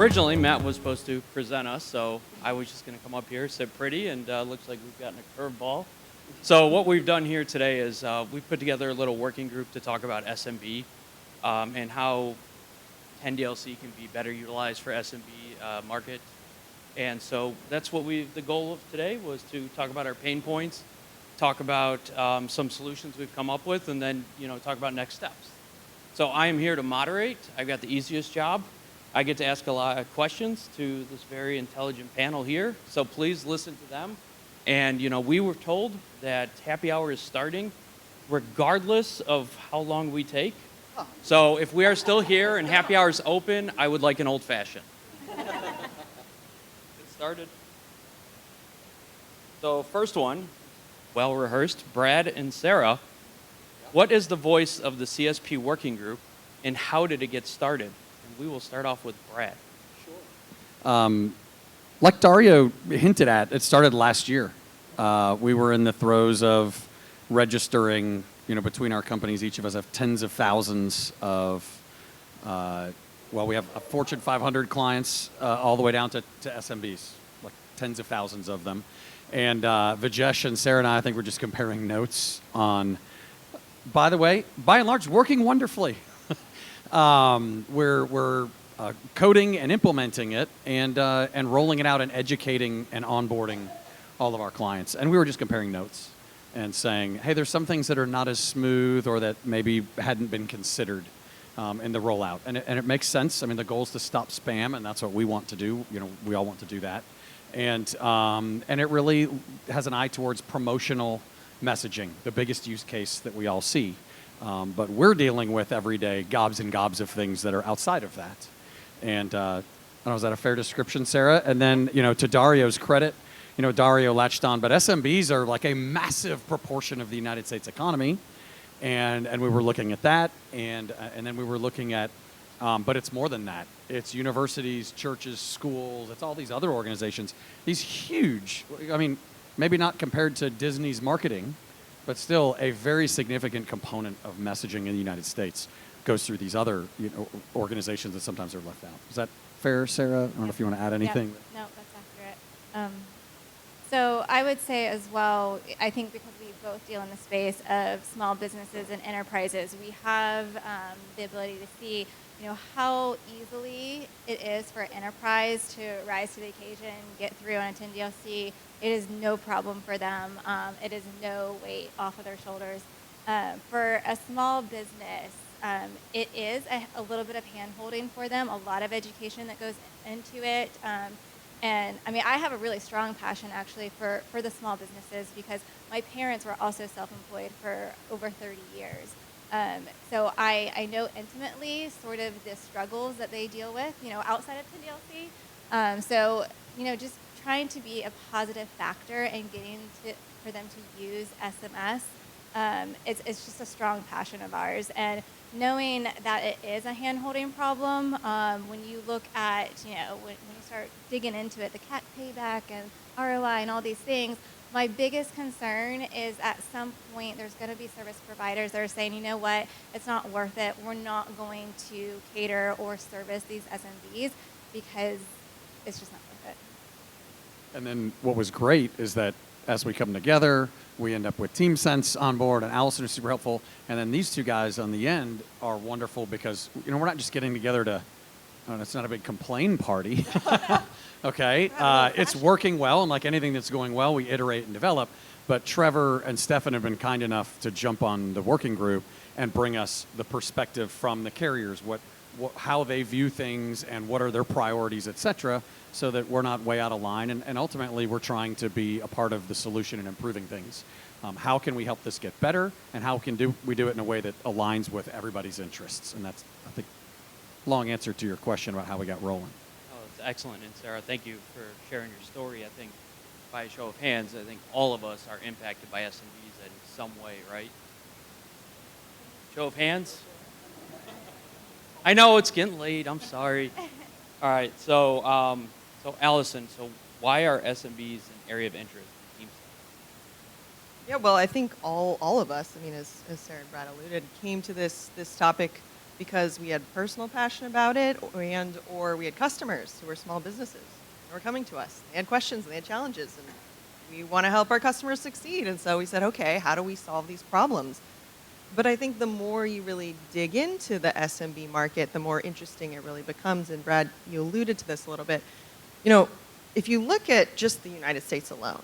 originally, Matt was supposed to present us, so I was just going to come up here, sit pretty, and looks like we've gotten a curveball. So what we've done here today is we've put together a little working group to talk about SMB and how 10DLC can be better utilized for SMB market. And so that's what the goal of today was to talk about our pain points, talk about some solutions we've come up with, and then talk about next steps. So I am here to moderate. I've got the easiest job. I get to ask a lot of questions to this very intelligent panel here. So please listen to them. And we were told that happy hour is starting regardless of how long we take. So if we are still here and happy hour is open, I would like an old fashioned. Get started. So first one, well rehearsed, Brad and Sarah. What is the voice of the CSP working group and how did it get started? And we will start off with Brad. Sure. Like Dario hinted at, it started last year. We were in the throes of registering, between our companies, each of us have tens of thousands of, we have Fortune 500 clients all the way down to SMBs, like tens of thousands of them. And Vijesh and Sarah and I think we're just comparing notes on, by the way, by and large, working wonderfully. We're coding and implementing it and rolling it out and educating and onboarding all of our clients. And we were just comparing notes and saying, hey, there's some things that are not as smooth or that maybe hadn't been considered in the rollout. And it makes sense. I mean, the goal is to stop spam, and that's what we want to do. We all want to do that. And it really has an eye towards promotional messaging, the biggest use case that we all see. But we're dealing with every day gobs and gobs of things that are outside of that. And I don't know, is that a fair description, Sarah? And then, to Dario's credit, Dario latched on, but SMBs are like a massive proportion of the United States economy. And we were looking at that. And then we were looking at, but it's more than that. It's universities, churches, schools. It's all these other organizations. These huge, maybe not compared to Disney's marketing, but still a very significant component of messaging in the United States goes through these other organizations that sometimes are left out. Is that fair, Sarah? I don't know if you want to add anything. Yeah. No, that's accurate. So I would say as well, I think because we both deal in the space of small businesses and enterprises, we have the ability to see how easily it is for an enterprise to rise to the occasion, get through on a 10 DLC. It is no problem for them. It is no weight off of their shoulders. For a small business, it is a little bit of hand-holding for them, a lot of education that goes into it. And I have a really strong passion actually for the small businesses because my parents were also self-employed for over 30 years. So I know intimately sort of the struggles that they deal with, outside of 10DLC. So, just trying to be a positive factor and getting for them to use SMS, it's just a strong passion of ours. And knowing that it is a hand-holding problem, when you look at, when you start digging into it, the CAC payback and ROI and all these things, my biggest concern is at some point there's going to be service providers that are saying, you know what, it's not worth it. We're not going to cater or service these SMBs because it's just not worth it. And then what was great is that as we come together, we end up with TeamSense on board, and Alison is super helpful. And then these two guys on the end are wonderful because, we're not just getting together to, it's not a big complain party. Okay, it's working well, and like anything that's going well, we iterate and develop. But Trevor and Stefan have been kind enough to jump on the working group and bring us the perspective from the carriers, how they view things and what are their priorities, et cetera, so that we're not way out of line. And ultimately, we're trying to be a part of the solution and improving things. How can we help this get better, and how can we do it in a way that aligns with everybody's interests? And that's, I think, long answer to your question about how we got rolling. Excellent. And Sarah, thank you for sharing your story. I think by a show of hands, I think all of us are impacted by SMBs in some way, right? Show of hands? I know it's getting late. I'm sorry. All right. So Alison, why are SMBs an area of interest in TeamSense? Yeah, well, I think all of us, as Sarah and Brad alluded, came to this topic because we had personal passion about it, or we had customers who were small businesses who were coming to us. They had questions and they had challenges, and we want to help our customers succeed. And so we said, okay, how do we solve these problems? But I think the more you really dig into the SMB market, the more interesting it really becomes. And Brad, you alluded to this a little bit. You know, if you look at just the United States alone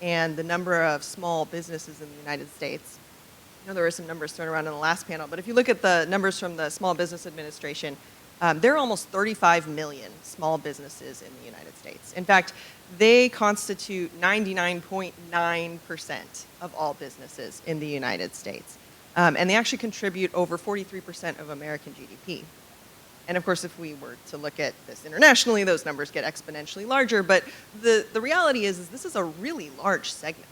and the number of small businesses in the United States, I know there were some numbers thrown around in the last panel, but if you look at the numbers from the Small Business Administration, there are almost 35 million small businesses in the United States. In fact, they constitute 99.9% of all businesses in the United States. And they actually contribute over 43% of American GDP. And of course, if we were to look at this internationally, those numbers get exponentially larger. But the reality is this is a really large segment.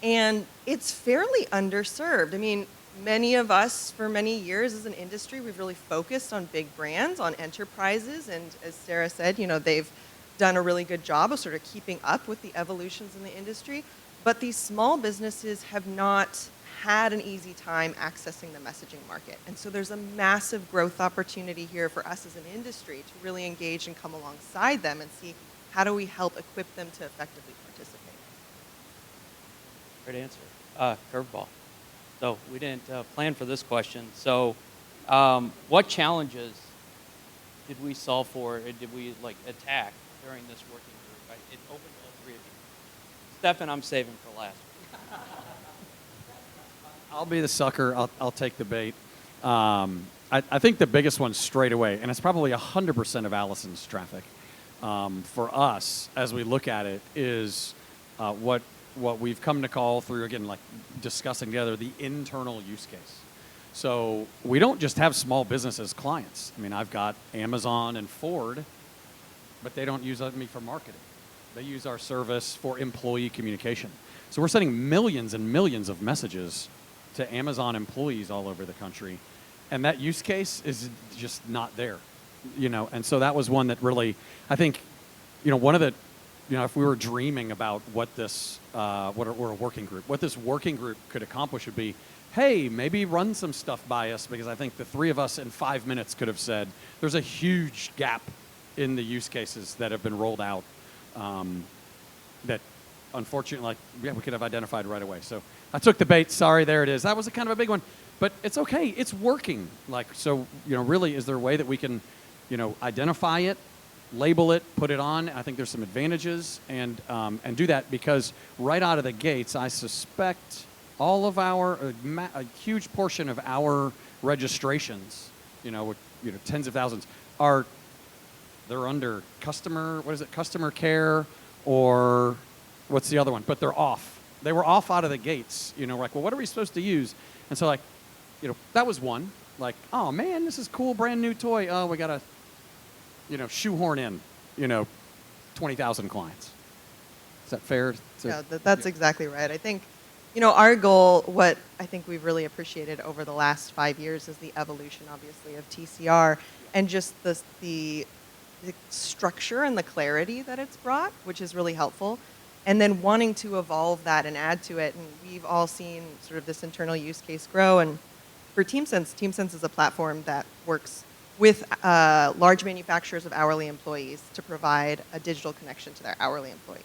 And it's fairly underserved. I mean, many of us, for many years as an industry, we've really focused on big brands, on enterprises. And as Sarah said, you know, they've done a really good job of sort of keeping up with the evolutions in the industry. But these small businesses have not had an easy time accessing the messaging market. And so there's a massive growth opportunity here for us as an industry to really engage and come alongside them and see how do we help equip them to effectively participate. Great answer. Curveball. So we didn't plan for this question. So what challenges did we solve for, or did we attack during this working group? It opened to all three of you. Stefan, I'm saving for last. I'll be the sucker. I'll take the bait. I think the biggest one straight away, and it's probably 100% of Alison's traffic, for us as we look at it, is what we've come to call through, again, like discussing together, the internal use case. So we don't just have small businesses clients. I mean, I've got Amazon and Ford, but they don't use me for marketing. They use our service for employee communication. So we're sending millions and millions of messages to Amazon employees all over the country, and that use case is just not there, you know. And so that was one that really, I think, you know, one of the, you know, if we were dreaming about what this, we're a working group, what this working group could accomplish would be, hey, maybe run some stuff by us, because I think the three of us in 5 minutes could have said there's a huge gap in the use cases that have been rolled out that unfortunately, we could have identified right away. So I took the bait. Sorry, there it is. That was a kind of a big one, but it's okay. It's working. So, you know, really, is there a way that we can, you know, identify it, label it, put it on? I think there's some advantages, and do that, because right out of the gates, I suspect all of our, a huge portion of our registrations, you know, tens of thousands, they're under customer care, or what's the other one? But they're off. They were off out of the gates. You know, like, well, what are we supposed to use? And so, like, you know, that was one. Like, oh man, this is cool, brand new toy. Oh, we gotta, you know, shoehorn in, you know, 20,000 clients. Is that fair? Yeah, that's exactly right. I think, you know, our goal, what I think we've really appreciated over the last 5 years, is the evolution, obviously, of TCR, and just the structure and the clarity that it's brought, which is really helpful. And then wanting to evolve that and add to it. And we've all seen sort of this internal use case grow. And for TeamSense is a platform that works with large manufacturers of hourly employees to provide a digital connection to their hourly employees.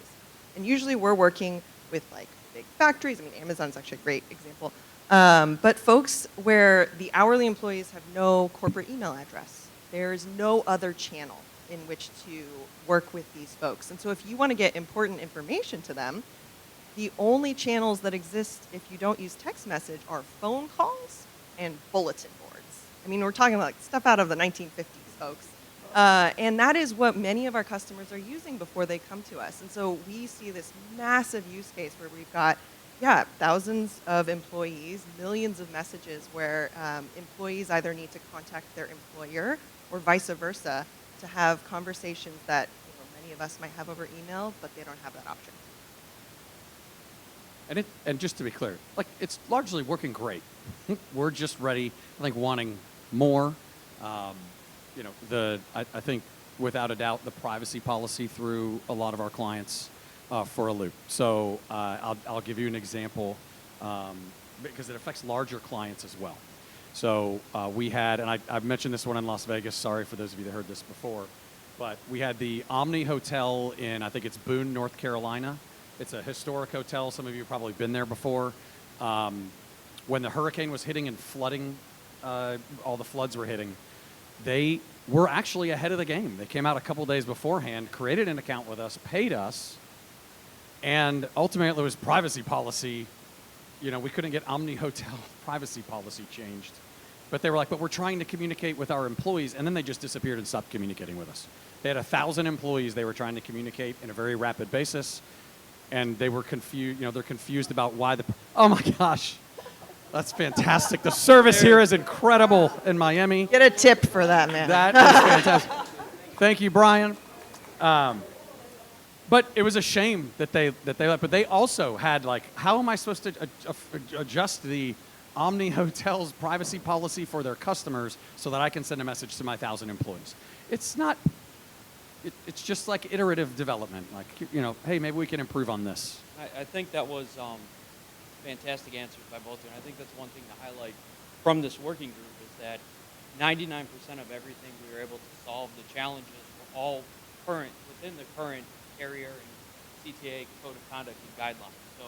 And usually we're working with like big factories. I mean, Amazon's actually a great example. But folks where the hourly employees have no corporate email address. There's no other channel in which to work with these folks. And so if you want to get important information to them, the only channels that exist if you don't use text message are phone calls and bulletin boards. I mean, we're talking about like stuff out of the 1950s, folks. And that is what many of our customers are using before they come to us. And so we see this massive use case where we've got, thousands of employees, millions of messages where employees either need to contact their employer or vice versa to have conversations that, you know, many of us might have over email, but they don't have that option. And just to be clear, like, it's largely working great. We're just ready, I think, wanting more. You know, I think without a doubt, the privacy policy threw a lot of our clients for a loop. So I'll give you an example, because it affects larger clients as well. So we had, and I've mentioned this one in Las Vegas. Sorry for those of you that heard this before. But we had the Omni Hotel in, I think it's Boone, North Carolina. It's a historic hotel. Some of you have probably been there before. When the hurricane was hitting and flooding, all the floods were hitting, they were actually ahead of the game. They came out a couple days beforehand, created an account with us, paid us, and ultimately it was privacy policy. You know, we couldn't get Omni Hotel privacy policy changed. But they were like, but we're trying to communicate with our employees, and then they just disappeared and stopped communicating with us. They had 1,000 employees they were trying to communicate in a very rapid basis, and they were confused. You know, they're confused about why the. Oh my gosh, that's fantastic! The service here is incredible in Miami. Get a tip for that, man. That is fantastic. Thank you, Brian. But it was a shame that they left. But they also had like, how am I supposed to adjust the Omni Hotel's privacy policy for their customers so that I can send a message to my 1,000 employees? It's not. It's just like iterative development. Like, you know, hey, maybe we can improve on this. I think that was fantastic answers by both of you. And I think that's one thing to highlight from this working group is that 99% of everything we were able to solve, the challenges were all current, within the current carrier and CTA code of conduct and guidelines. So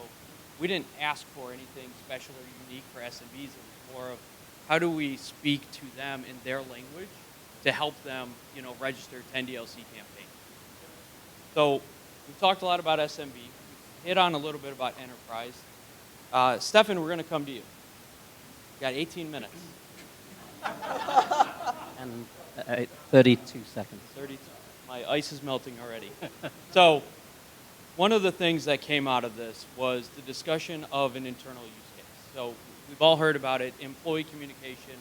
we didn't ask for anything special or unique for SMBs. It was more of how do we speak to them in their language to help them, you know, register 10 DLC campaigns. So we've talked a lot about SMB. We hit on a little bit about enterprise. Stefan, we're going to come to you. You got 18 minutes. And 32 seconds. 32. My ice is melting already. So one of the things that came out of this was the discussion of an internal use case. So we've all heard about it, employee communication.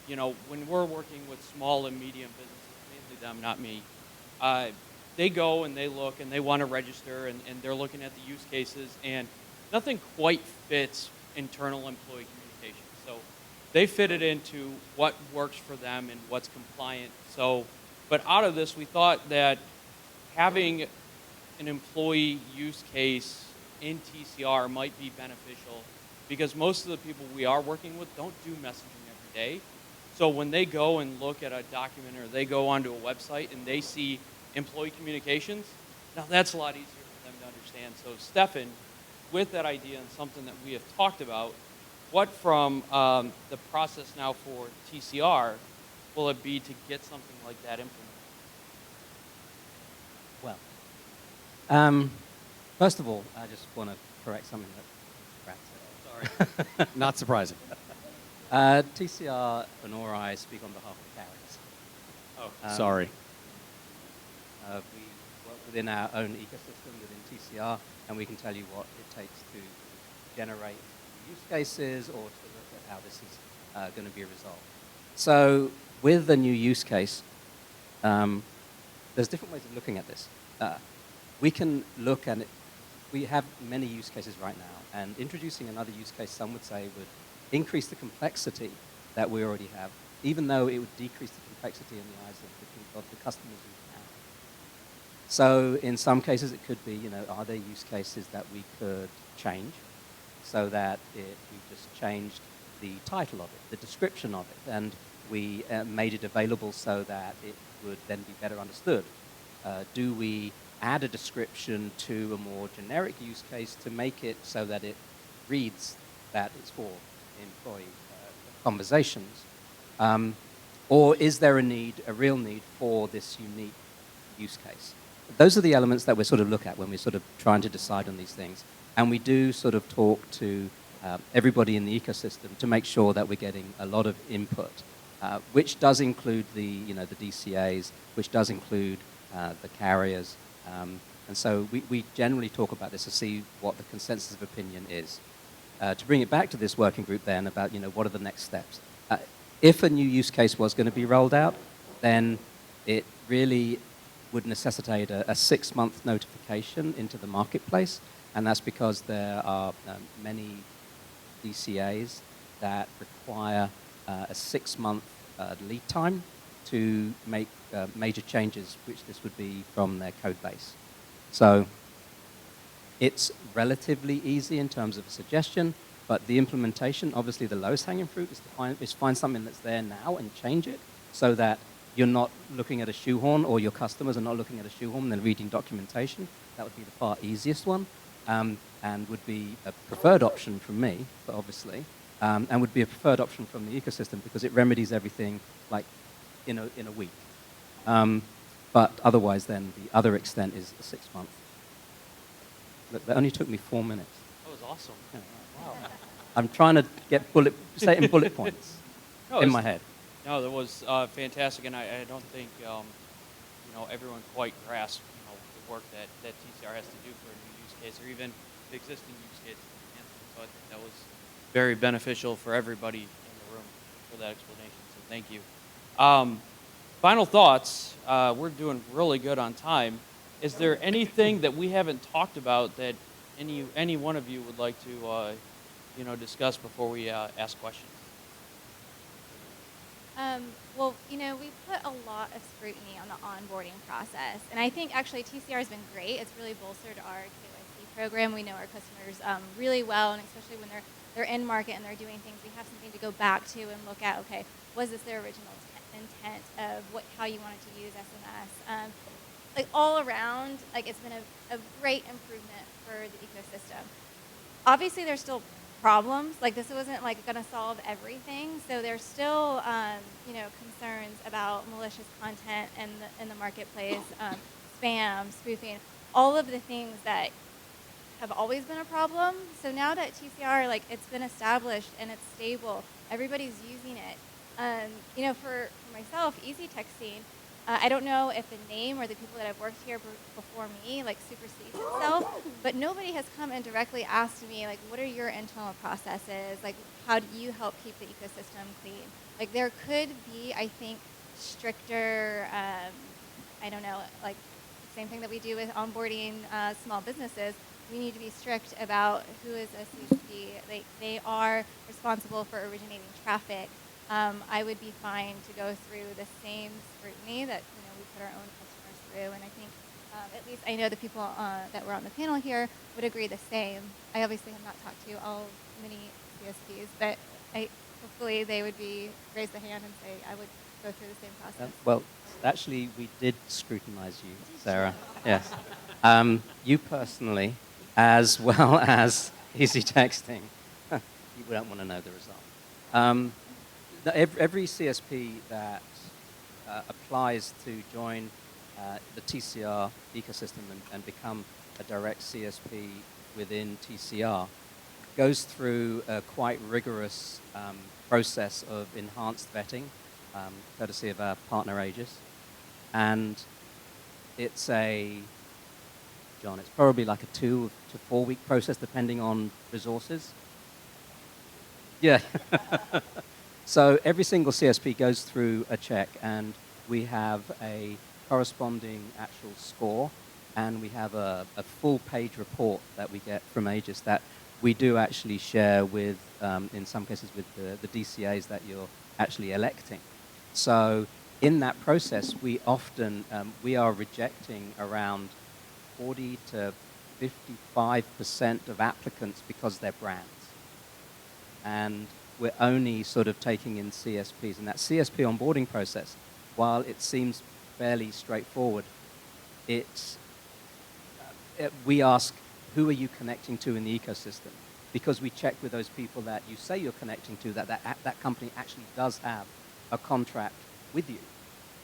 You know, when we're working with small and medium businesses, mainly them, not me, they go and they look and they want to register and they're looking at the use cases and nothing quite fits internal employee communication. So they fit it into what works for them and what's compliant. So, but out of this, we thought that having an employee use case in TCR might be beneficial because most of the people we are working with don't do messaging every day. So when they go and look at a document or they go onto a website and they see employee communications, now that's a lot easier for them to understand. So Stefan, with that idea and something that we have talked about, what from the process now for TCR will it be to get something like that implemented? Well, first of all, I just want to correct something that Brad said. Sorry. Not surprising. TCR and or I speak on behalf of carriers. Oh, sorry. We work within our own ecosystem within TCR, and we can tell you what it takes to generate use cases or to look at how this is going to be resolved. So with the new use case, there's different ways of looking at this. We can look at it. We have many use cases right now, and introducing another use case, some would say, would increase the complexity that we already have, even though it would decrease the complexity in the eyes of the customers who have. So in some cases, it could be, you know, are there use cases that we could change so that we just changed the title of it, the description of it, and we made it available so that it would then be better understood? Do we add a description to a more generic use case to make it so that it reads that it's for employee conversations? Or is there a real need for this unique use case? Those are the elements that we sort of look at when we're sort of trying to decide on these things. And we do sort of talk to everybody in the ecosystem to make sure that we're getting a lot of input, which does include the DCAs, which does include the carriers. And so we generally talk about this to see what the consensus of opinion is. To bring it back to this working group then about, you know, what are the next steps? If a new use case was going to be rolled out, then it really would necessitate a 6-month notification into the marketplace. And that's because there are many DCAs that require a 6-month lead time to make major changes, which this would be from their code base. So it's relatively easy in terms of a suggestion. But the implementation, obviously the lowest hanging fruit is to find something that's there now and change it so that you're not looking at a shoehorn, or your customers are not looking at a shoehorn and then reading documentation. That would be the far easiest one, and would be a preferred option from me, but obviously, and would be a preferred option from the ecosystem because it remedies everything like in a week. But otherwise, then the other extent is a 6 month. Look, that only took me 4 minutes. That was awesome. Yeah, wow. I'm trying to say it in bullet points No, in my head. No, that was fantastic, and I don't think everyone quite grasped the work that TCR has to do for a new use case or even the existing use case. So I think that was very beneficial for everybody in the room for that explanation. So thank you. Final thoughts. We're doing really good on time. Is there anything that we haven't talked about that any one of you would like to discuss before we ask questions? Well, we put a lot of scrutiny on the onboarding process, and I think actually TCR has been great. It's really bolstered our KYC program. We know our customers really well, and especially when they're in market and they're doing things, we have something to go back to and look at. Okay, was this their original intent of how you wanted to use SMS? Like all around, it's been a great improvement for the ecosystem. Obviously, there's still problems. This wasn't going to solve everything. So there's still concerns about malicious content in the marketplace, spam, spoofing, all of the things that have always been a problem. So now that TCR it's been established and it's stable, everybody's using it. For myself, easy texting. I don't know if the name or the people that have worked here before me supersedes itself, but nobody has come and directly asked me what are your internal processes? How do you help keep the ecosystem clean? There could be, I think, stricter. I don't know, same thing that we do with onboarding small businesses. We need to be strict about who is a CSP. They are responsible for originating traffic. I would be fine to go through the same scrutiny that we put our own customers through, and I think at least I know the people that were on the panel here would agree the same. I obviously have not talked to all many CSPs, but hopefully they would raise the hand and say I would go through the same process. Well, actually, we did scrutinize you, Sarah. Yes, you personally, as well as easy texting. You don't want to know the result. Every CSP that applies to join the TCR ecosystem and become a direct CSP within TCR goes through a quite rigorous process of enhanced vetting, courtesy of our partner Aegis. And it's probably like a 2 to 4 week process depending on resources. Yeah. So every single CSP goes through a check, and we have a corresponding actual score, and we have a full page report that we get from Aegis that we do actually share with, in some cases, with the DCAs that you're actually electing. So in that process, we often, we are rejecting around 40 to 55% of applicants because they're brands. And we're only sort of taking in CSPs. And that CSP onboarding process, while it seems fairly straightforward, we ask, who are you connecting to in the ecosystem? Because we check with those people that you say you're connecting to, that company actually does have a contract with you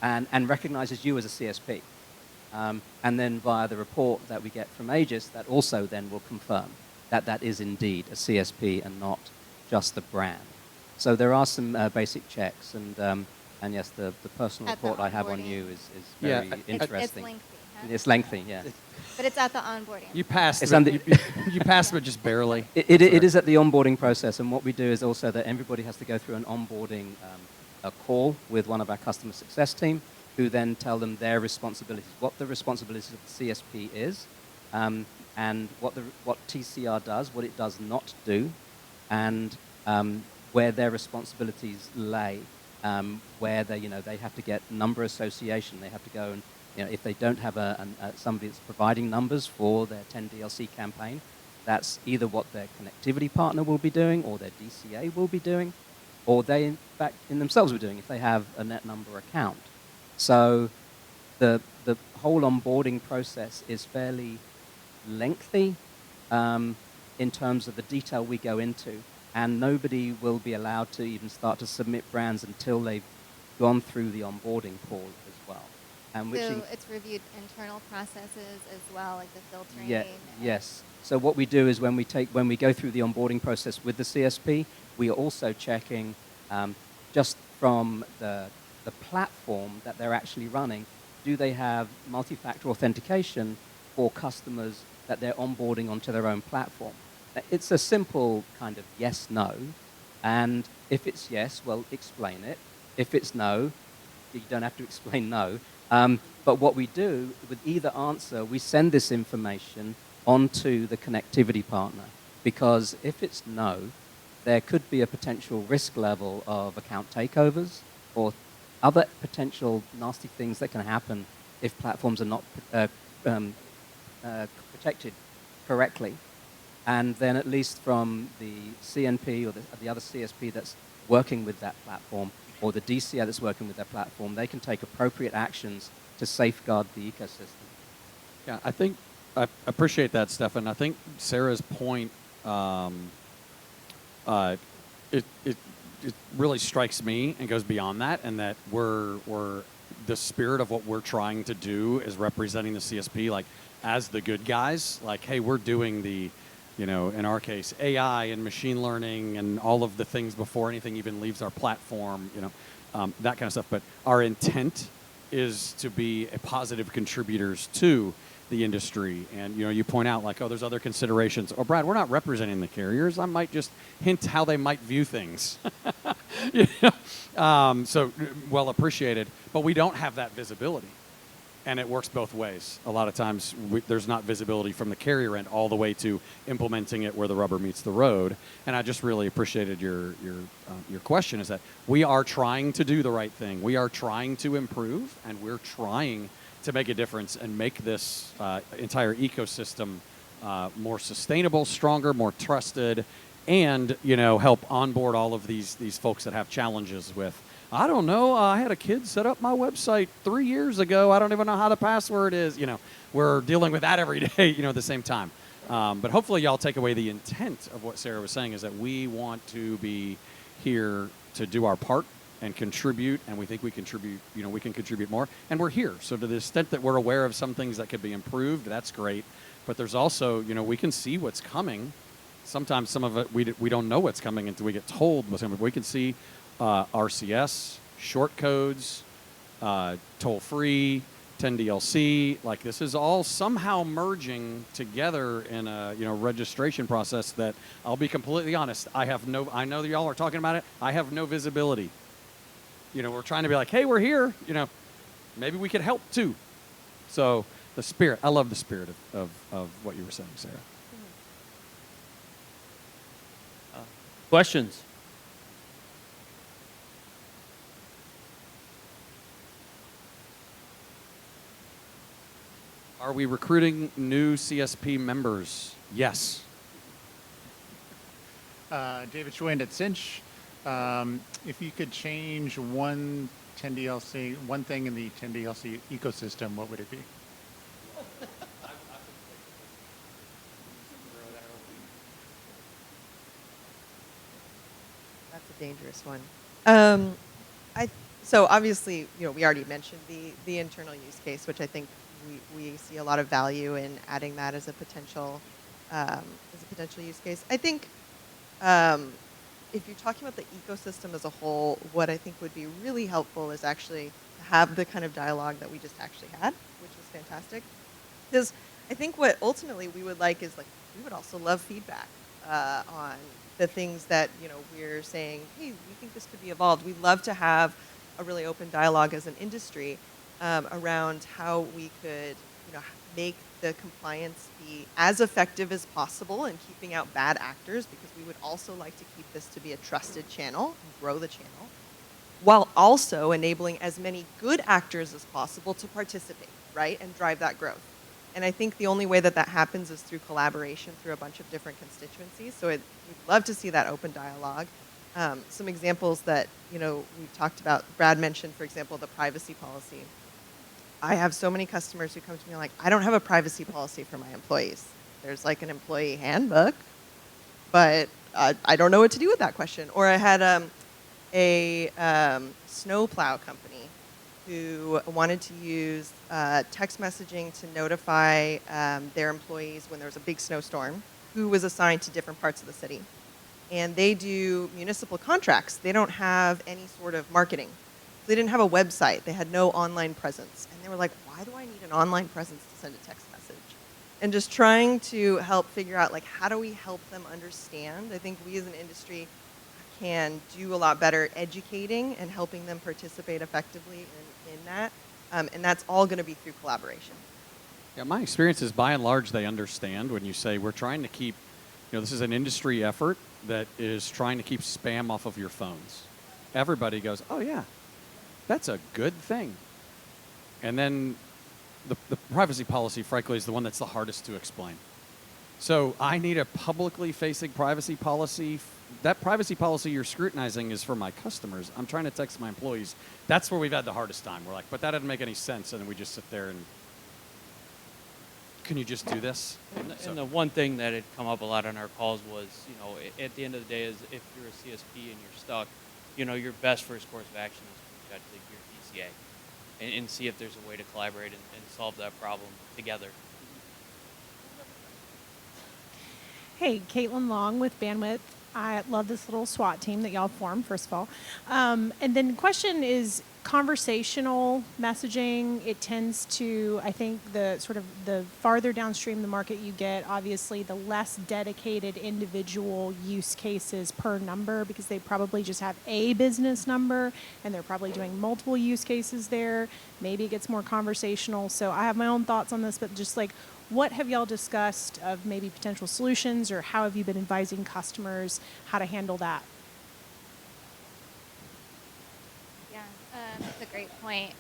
and recognizes you as a CSP. And then via the report that we get from Aegis, that also then will confirm that that is indeed a CSP and not just the brand. So there are some basic checks, and yes, the personal report I have on you is very interesting. It's lengthy. Huh? It's lengthy, yeah. But it's at the onboarding. You passed, you passed, but just barely. It is at the onboarding process, and what we do is also that everybody has to go through an onboarding a call with one of our customer success team, who then tell them their responsibilities, what the responsibilities of the CSP is, and what TCR does, what it does not do, and where their responsibilities lay, where they have to get number association. They have to go and, if they don't have somebody that's providing numbers for their 10 DLC campaign, That's either what their connectivity partner will be doing, or their DCA will be doing, or they, in fact, in themselves will be doing if they have a net number account. So the whole onboarding process is fairly lengthy in terms of the detail we go into, and nobody will be allowed to even start to submit brands until they've gone through the onboarding call as well. And So it's reviewed internal processes as well, like the filtering. Yeah, yes. So what we do is when we go through the onboarding process with the CSP, we are also checking just from the platform that they're actually running, do they have multi-factor authentication for customers that they're onboarding onto their own platform? It's a simple kind of yes, no. And if it's yes, well, explain it. If it's no, you don't have to explain no. But what we do with either answer, we send this information onto the connectivity partner, because if it's no, there could be a potential risk level of account takeovers or other potential nasty things that can happen if platforms are not protected correctly. And then at least from the CNP or the other CSP that's working with that platform, or the DCA that's working with their platform, they can take appropriate actions to safeguard the ecosystem. Yeah, I think I appreciate that, Stefan. I think Sarah's point, it really strikes me and goes beyond that, and that we're the spirit of what we're trying to do is representing the CSP like as the good guys. Like, hey, we're doing the, in our case, AI and machine learning and all of the things before anything even leaves our platform, that kind of stuff. But our intent is to be a positive contributors to the industry. And, you point out like, oh, there's other considerations. Oh, Brad, we're not representing the carriers. I might just hint how they might view things. So well appreciated. But we don't have that visibility. And it works both ways. A lot of times there's not visibility from the carrier end all the way to implementing it where the rubber meets the road. And I just really appreciated your question, is that we are trying to do the right thing. We are trying to improve, and we're trying to make a difference and make this entire ecosystem more sustainable, stronger, more trusted, and help onboard all of these folks that have challenges with, I don't know, I had a kid set up my website 3 years ago. I don't even know how the password is. We're dealing with that every day, at the same time. But hopefully y'all take away the intent of what Sarah was saying, is that we want to be here to do our part and contribute, and we think we contribute, we can contribute more, and we're here. So to the extent that we're aware of some things that could be improved, that's great. But there's also, we can see what's coming. Sometimes some of it we don't know what's coming until we get told what's coming. We can see RCS, short codes, toll-free, 10DLC. Like, this is all somehow merging together in a registration process that, I'll be completely honest, I know that y'all are talking about it. I have no visibility. We're trying to be like, hey, we're here. Maybe we could help too. So the spirit, I love the spirit of what you were saying, Sarah. Questions? Are we recruiting new CSP members? Yes. David Schwind at Cinch. If you could change one thing in the 10DLC ecosystem, what would it be? That's a dangerous one. So obviously, we already mentioned the internal use case, which I think we see a lot of value in adding that as a potential use case. I think if you're talking about the ecosystem as a whole, what I think would be really helpful is actually to have the kind of dialogue that we just actually had, which was fantastic. Because I think what ultimately we would like is, like, we would also love feedback on the things that we're saying, hey, we think this could be evolved. We'd love to have a really open dialogue as an industry around how we could make the compliance be as effective as possible in keeping out bad actors, because we would also like to keep this to be a trusted channel and grow the channel, while also enabling as many good actors as possible to participate, right, and drive that growth. And I think the only way that that happens is through collaboration through a bunch of different constituencies. So we'd love to see that open dialogue. Some examples that, we've talked about, Brad mentioned, for example, the privacy policy. I have so many customers who come to me like, I don't have a privacy policy for my employees. There's like an employee handbook, but I don't know what to do with that question. Or I had a snowplow company who wanted to use text messaging to notify their employees when there was a big snowstorm, who was assigned to different parts of the city. And they do municipal contracts. They don't have any sort of marketing. They didn't have a website. They had no online presence. And they were like, why do I need an online presence to send a text message? And just trying to help figure out, like, how do we help them understand? I think we as an industry can do a lot better educating and helping them participate effectively in that. And that's all going to be through collaboration. Yeah, my experience is by and large they understand when you say we're trying to keep, this is an industry effort that is trying to keep spam off of your phones. Everybody goes, oh yeah, that's a good thing. And then the privacy policy, frankly, is the one that's the hardest to explain. So I need a publicly facing privacy policy. That privacy policy you're scrutinizing is for my customers. I'm trying to text my employees. That's where we've had the hardest time. We're like, but that doesn't make any sense. And then we just sit there and, can you just do this? And the one thing that had come up a lot on our calls was, at the end of the day, is if you're a CSP and you're stuck, your best first course of action is to reach out to your DCA and see if there's a way to collaborate and solve that problem together. Hey, Caitlin Long with Bandwidth. I love this little SWAT team that y'all formed, first of all. And then the question is conversational messaging. It tends to, I think, the farther downstream the market you get, obviously, the less dedicated individual use cases per number, because they probably just have a business number and they're probably doing multiple use cases there. Maybe it gets more conversational. So I have my own thoughts on this, but just like, what have y'all discussed of maybe potential solutions, or how have you been advising customers how to handle that? Yeah, that's a great point.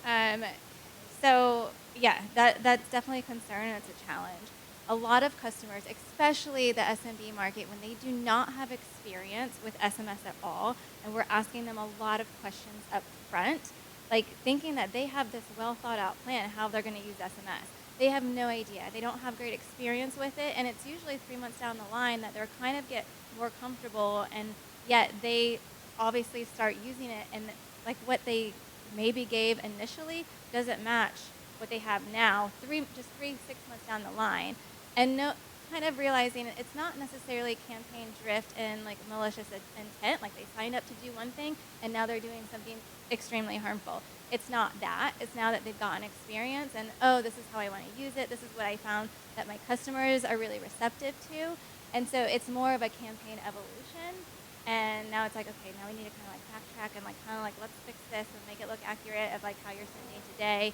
So yeah, that's definitely a concern and it's a challenge. A lot of customers, especially the SMB market, when they do not have experience with SMS at all, and we're asking them a lot of questions up front, like thinking that they have this well thought out plan how they're going to use SMS. They have no idea. They don't have great experience with it, and it's usually 3 months down the line that they're kind of get more comfortable, and yet they obviously start using it, and like what they maybe gave initially doesn't match what they have now, 6 months down the line, and kind of realizing it's not necessarily campaign drift and like malicious intent, like they signed up to do one thing and now they're doing something extremely harmful. It's not that. It's now that they've gotten experience and, oh, this is how I want to use it. This is what I found that my customers are really receptive to. And so it's more of a campaign evolution. And now it's like, okay, now we need to kind of like backtrack and like kind of like, let's fix this and make it look accurate of like how you're sending today.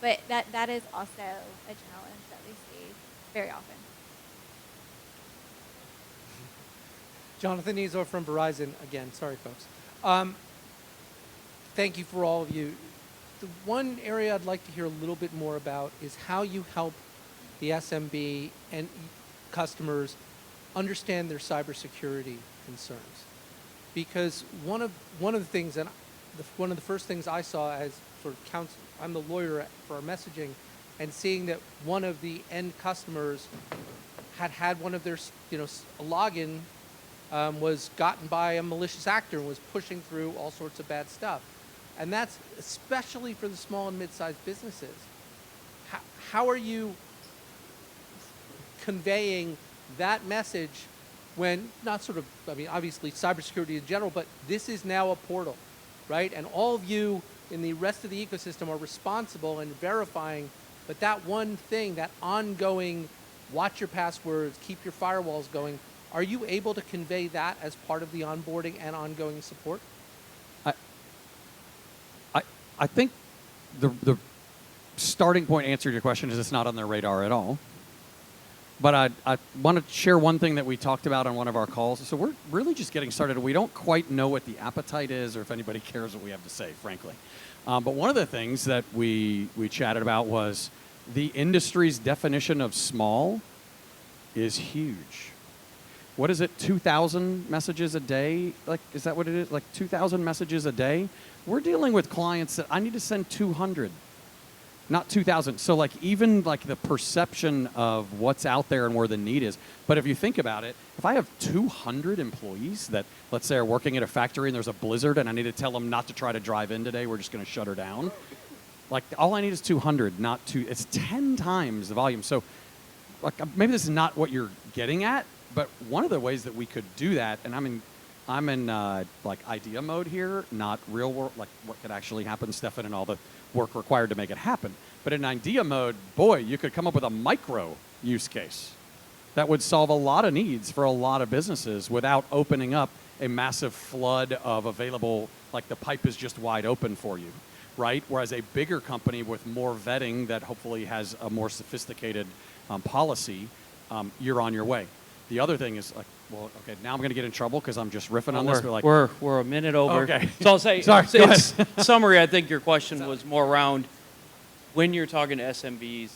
But that is also a challenge that we see very often. Jonathan Izzo from Verizon again. Sorry, folks. Thank you for all of you. The one area I'd like to hear a little bit more about is how you help the SMB and customers understand their cybersecurity concerns. Because one of the things that one of the first things I saw as sort of counsel, I'm the lawyer for our messaging, and seeing that one of the end customers had one of their a login was gotten by a malicious actor and was pushing through all sorts of bad stuff. And that's especially for the small and mid-sized businesses. How are you conveying that message when, not sort of, I mean, obviously cybersecurity in general, but this is now a portal, right? And all of you in the rest of the ecosystem are responsible in verifying, but that one thing, that ongoing, watch your passwords, keep your firewalls going, are you able to convey that as part of the onboarding and ongoing support? I think the starting point answer to your question is it's not on their radar at all. But I want to share one thing that we talked about on one of our calls. So we're really just getting started. We don't quite know what the appetite is or if anybody cares what we have to say, frankly. But one of the things that we chatted about was the industry's definition of small is huge. What is it, 2,000 messages a day? Like, is that what it is? Like 2,000 messages a day? We're dealing with clients that I need to send 200, not 2,000. So like even like the perception of what's out there and where the need is. But if you think about it, if I have 200 employees that, let's say, are working at a factory and there's a blizzard and I need to tell them not to try to drive in today, we're just going to shut her down. Like all I need is 200, not two. It's 10 times the volume. So like maybe this is not what you're getting at, but one of the ways that we could do that, and I'm in like idea mode here, not real world, like what could actually happen, Stefan, and all the work required to make it happen. But in idea mode, boy, you could come up with a micro use case that would solve a lot of needs for a lot of businesses without opening up a massive flood of available, like the pipe is just wide open for you, right? Whereas a bigger company with more vetting that hopefully has a more sophisticated policy, you're on your way. The other thing is like, well, okay, now I'm going to get in trouble because I'm just riffing on this. But like, we're a minute over. Okay. So I'll say, Sorry, go ahead. summary, I think your question was more around when you're talking to SMBs,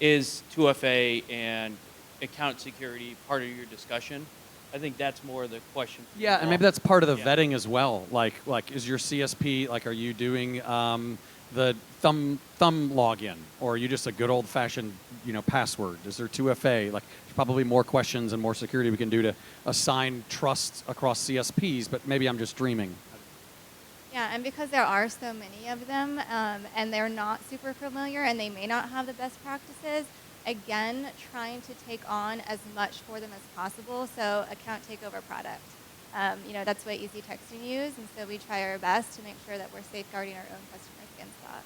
is 2FA and account security part of your discussion? I think that's more the question. Yeah, and maybe that's part of the Yeah. vetting as well. Like is your CSP, like, are you doing the thumb login, or are you just a good old fashioned, password? Is there 2FA? Like, there's probably more questions and more security we can do to assign trust across CSPs. But maybe I'm just dreaming. Yeah, and because there are so many of them, and they're not super familiar, and they may not have the best practices, again, trying to take on as much for them as possible. So account takeover product. That's what Easy Texting use, and so we try our best to make sure that we're safeguarding our own customers against that.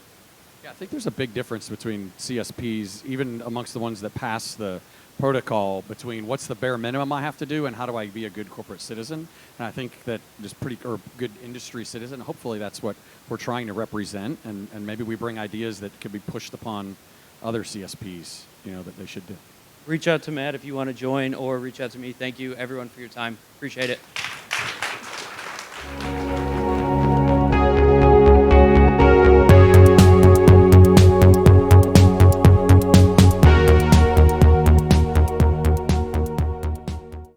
Yeah, I think there's a big difference between CSPs, even amongst the ones that pass the protocol, between what's the bare minimum I have to do and how do I be a good corporate citizen. And I think that just or good industry citizen, hopefully that's what we're trying to represent, and maybe we bring ideas that could be pushed upon other CSPs, that they should do. Reach out to Matt if you want to join, or reach out to me. Thank you, everyone, for your time. Appreciate it.